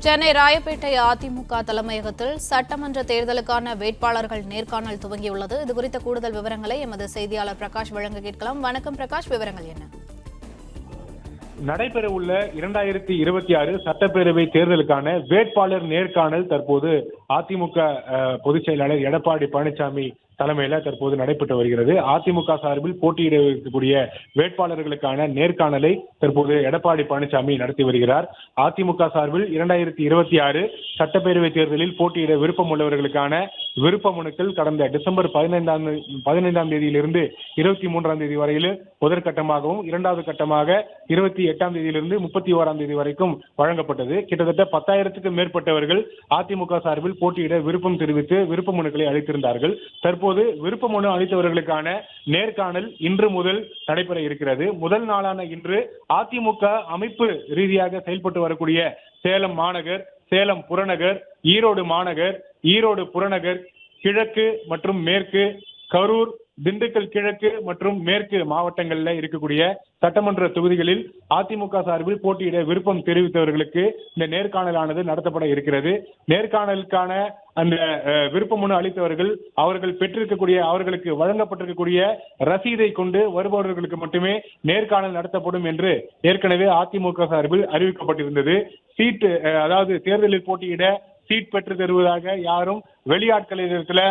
சென்னை ராயப்பேட்டை அதிமுக தலைமையகத்தில் சட்டமன்ற தேர்தலுக்கான வேட்பாளர்கள் நேர்காணல் துவங்கியுள்ளது. இதுகுறித்த கூடுதல் விவரங்களை எமது செய்தியாளர் பிரகாஷ் வழங்க கேட்கலாம். வணக்கம் பிரகாஷ், விவரங்கள் என்ன? நடைபெறவுள்ள 2026 சட்டப்பேரவை தேர்தலுக்கான வேட்பாளர் நேர்காணல் தற்போது அதிமுக பொதுச் செயலாளர் எடப்பாடி பழனிசாமி தலைமையில தற்போது நடைபெற்று வருகிறது. அதிமுக சார்பில் போட்டியிட இருக்கக்கூடிய வேட்பாளர்களுக்கான நேர்காணலை தற்போது எடப்பாடி பழனிசாமி நடத்தி வருகிறார். அதிமுக சார்பில் 2026 சட்டப்பேரவை தேர்தலில் போட்டியிட விருப்பம் உள்ளவர்களுக்கான விருப்ப மனுக்கள் கடந்த டிசம்பர் 15ஆம் தேதியிலிருந்து 23ஆம் தேதி வரையில் முதற்கட்டமாகவும், இரண்டாவது கட்டமாக 28ஆம் தேதியிலிருந்து 31ஆம் தேதி வரைக்கும் வழங்கப்பட்டது. கிட்டத்தட்ட 10,000க்கும் மேற்பட்டவர்கள் அதிமுக சார்பில் போட்டியிட விருப்பம் தெரிவித்து விருப்ப மனுக்களை அளித்திருந்தார்கள். தற்போது விருப்ப மனு அளித்தவர்களுக்கான நேர்காணல் இன்று முதல் நடைபெற இருக்கிறது. முதல் நாளான இன்று அதிமுக அமைப்பு ரீதியாக செயல்பட்டு வரக்கூடிய சேலம் மாநகர், சேலம் புறநகர், ஈரோடு மாநகர், ஈரோடு புறநகர், கிழக்கு மற்றும் மேற்கு, கரூர், திண்டுக்கல் கிழக்கு மற்றும் மேற்கு மாவட்டங்களில் இருக்கக்கூடிய சட்டமன்ற தொகுதிகளில் அதிமுக சார்பில் போட்டியிட விருப்பம் தெரிவித்தவர்களுக்கு இந்த நேர்காணலானது நடத்தப்பட இருக்கிறது. நேர்காணலுக்கான அந்த விருப்ப மனு அளித்தவர்கள் அவர்கள் பெற்றிருக்கக்கூடிய, அவர்களுக்கு வழங்கப்பட்டிருக்கக்கூடிய ரசீதை கொண்டு வருபவர்களுக்கு மட்டுமே நேர்காணல் நடத்தப்படும் என்று ஏற்கனவே அதிமுக சார்பில் அறிவிக்கப்பட்டிருந்தது. சீட்டு, அதாவது தேர்தலில் போட்டியிட சீட் பெற்று தருவதாக யாரும் வெளியாட்களிடத்துல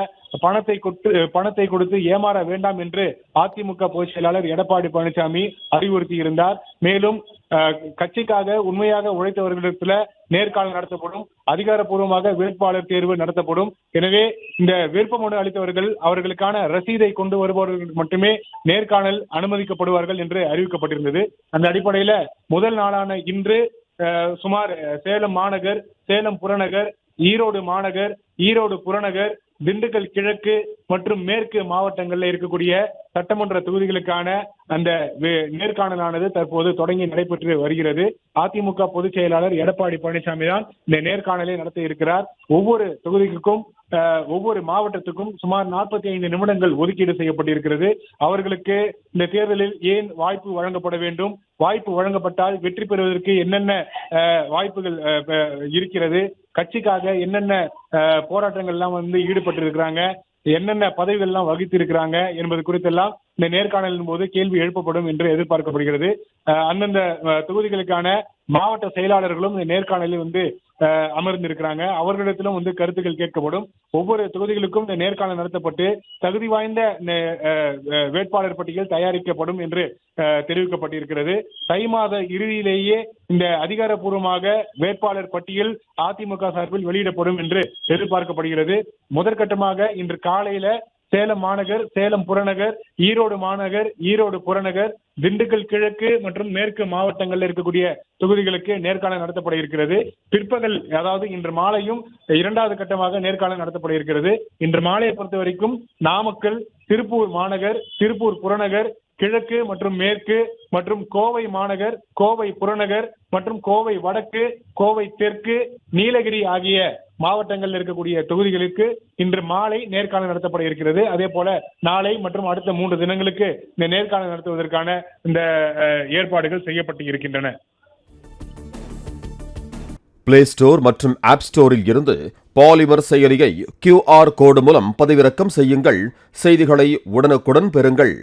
பணத்தை கொடுத்து ஏமாற வேண்டாம் என்று அதிமுக பொதுச் செயலாளர் எடப்பாடி பழனிசாமி அறிவுறுத்தி இருந்தார். மேலும் கட்சிக்காக உண்மையாக உழைத்தவர்களிடத்துல நேர்காணல் நடத்தப்படும், அதிகாரப்பூர்வமாக வேட்பாளர் தேர்வு நடத்தப்படும். எனவே இந்த விருப்ப மனு அளித்தவர்கள் அவர்களுக்கான ரசீதை கொண்டு வருபவர்களுக்கு மட்டுமே நேர்காணல் அனுமதிக்கப்படுவார்கள் என்று அறிவிக்கப்பட்டிருந்தது. அந்த அடிப்படையில முதல் நாளான இன்று சுமார் சேலம் மாநகர், சேலம் புறநகர், ஈரோடு மாநகர், ஈரோடு புறநகர், திண்டுக்கல் கிழக்கு மற்றும் மேற்கு மாவட்டங்களில் இருக்கக்கூடிய சட்டமன்ற தொகுதிகளுக்கான அந்த நேர்காணலானது தற்போது தொடங்கி நடைபெற்று வருகிறது. அதிமுக பொதுச் செயலாளர் எடப்பாடி பழனிசாமி தான் இந்த நேர்காணலை நடத்த இருக்கிறார். ஒவ்வொரு தொகுதிக்கும், ஒவ்வொரு மாவட்டத்துக்கும் சுமார் 45 நிமிடங்கள் ஒதுக்கீடு செய்யப்பட்டிருக்கிறது. அவர்களுக்கு இந்த தேர்தலில் ஏன் வாய்ப்பு வழங்கப்பட வேண்டும், வாய்ப்பு வழங்கப்பட்டால் வெற்றி பெறுவதற்கு என்னென்ன வாய்ப்புகள் இருக்கிறது, கட்சிக்காக என்னென்ன போராட்டங்கள் எல்லாம் ஈடுபட்டு இருக்கிறாங்க, என்னென்ன பதவிகள் எல்லாம் வகித்து இருக்கிறாங்க என்பது குறித்தெல்லாம் இந்த நேர்காணலின் போது கேள்வி எழுப்பப்படும் என்று எதிர்பார்க்கப்படுகிறது. அந்தந்த தொகுதிகளுக்கான மாவட்ட செயலாளர்களும் இந்த நேர்காணலில் அமர்ந்திருக்கிறாங்க. அவர்களிடத்திலும் கருத்துக்கள் கேட்கப்படும். ஒவ்வொரு தொகுதிகளுக்கும் இந்த நேர்காணல் நடத்தப்பட்டு தகுதி வாய்ந்த வேட்பாளர் பட்டியல் தயாரிக்கப்படும் என்று தெரிவிக்கப்பட்டிருக்கிறது. தை மாத இறுதியிலேயே இந்த அதிகாரப்பூர்வமாக வேட்பாளர் பட்டியல் அதிமுக சார்பில் வெளியிடப்படும் என்று எதிர்பார்க்கப்படுகிறது. முதற்கட்டமாக இன்று காலையில சேலம் மாநகர், சேலம் புறநகர், ஈரோடு மாநகர், ஈரோடு புறநகர், திண்டுக்கல் கிழக்கு மற்றும் மேற்கு மாவட்டங்களில் இருக்கக்கூடிய தொகுதிகளுக்கு நேர்காணல் நடத்தப்பட இருக்கிறது. பிற்பகல், அதாவது இன்று மாலையும் இரண்டாவது கட்டமாக நேர்காணல் நடத்தப்பட இருக்கிறது. இன்று மாலையை பொறுத்த வரைக்கும் நாமக்கல், திருப்பூர் மாநகர், திருப்பூர் புறநகர், கிழக்கு மற்றும் மேற்கு மற்றும் கோவை மாநகர், கோவை புறநகர் மற்றும் கோவை வடக்கு, கோவை தெற்கு, நீலகிரி ஆகிய மாவட்டங்களில் இருக்கக்கூடிய தொகுதிகளுக்கு இன்று மாலை நேர்காணல் நடத்தப்பட இருக்கிறது. அதே போல நாளை மற்றும் அடுத்த 3 தினங்களுக்கு இந்த நேர்காணல் நடத்துவதற்கான இந்த ஏற்பாடுகள் செய்யப்பட்டு இருக்கின்றன. பிளே ஸ்டோர் மற்றும் ஆப் ஸ்டோரில் இருந்து பாலிமர் செயலியை QR கோடு மூலம் பதிவிறக்கம் செய்யுங்கள். செய்திகளை உடனுக்குடன் பெறுங்கள்.